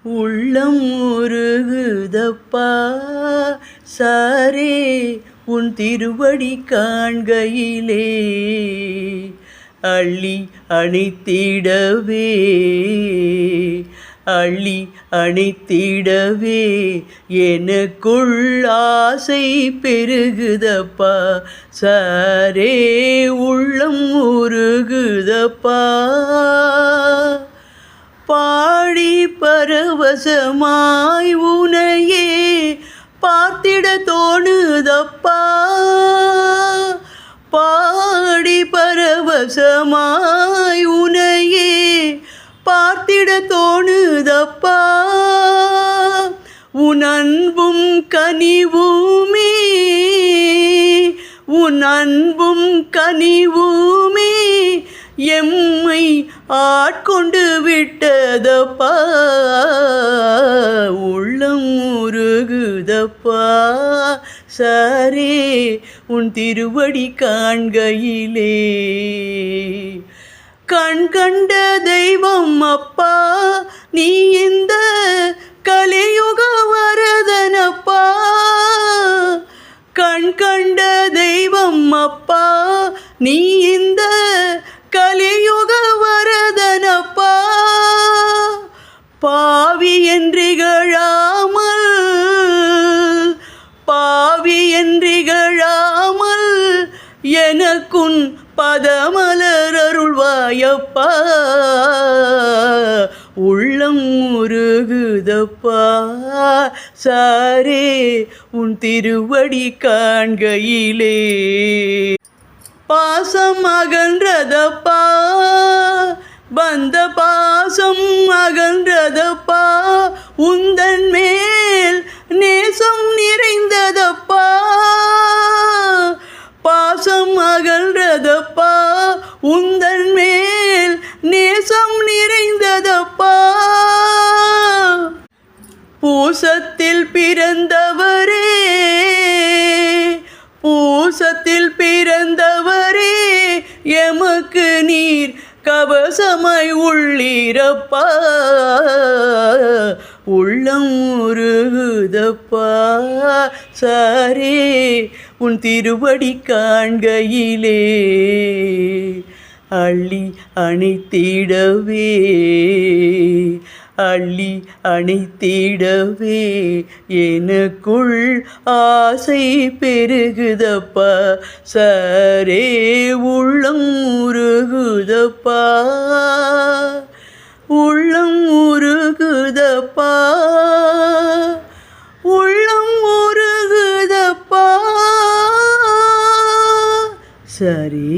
உள்ளம் உருகுதப்பா சாரே உன் திருவடி காண்கையிலே அள்ளி அணைத்திடவே அள்ளி அணைத்திடவே எனக்குள் ஆசை பெருகுதப்பா சாரே உள்ளம் உருகுதப்பா பாடி பரவசமாய் உனையே பார்த்திட தோணுதப்பா பாடி பரவசமாய் உனையே பார்த்திட தோணுதப்பா உன் அன்பும் கனிவுமே உன் அன்பும் கனிவுமே எம்மை ஆட்கொண்டு விட்டதப்பா உள்ளம் உருகுதப்பா சாரே உன் திருவடி காண்கையிலே கண் கண்ட தெய்வம் அப்பா நீ இந்த கலியுக வரதனப்பா கண் கண்ட தெய்வம் அப்பா நீ இந்த கலியுக வரதனப்பா பாவி என்றிகழாமல் பாவி என்றிகழாமல் எனக்குன் பதமலர் அருள்வாயப்பா உள்ளம் உருகுதப்பா சாரே உன் திருவடி காண்கையிலே பாசம் அகன்றதப்பா பந்த பாசம் அகன்றதப்பா உந்தன் மேல் நேசம் நிறைந்ததப்பா பாசம் அகன்றதப்பா உந்தன் மேல் நேசம் நிறைந்ததப்பா பூசத்தில் பிறந்தவரே பூசத்தில் பிறந்தவரே எமக்கு நீர் கவசமாய் உள்ளீரப்பா உள்ளம் உருகுதப்பா சாரே உன் திருவடி காண்கையிலே அள்ளி அணைத்திடவே அள்ளி அணைத்திடவே எனக்குள் ஆசை பெருகுதப்பா சாரே உள்ளம் உருகுதப்பா உள்ளம் உருகுதப்பா உள்ளம் உருகுதப்பா சரி.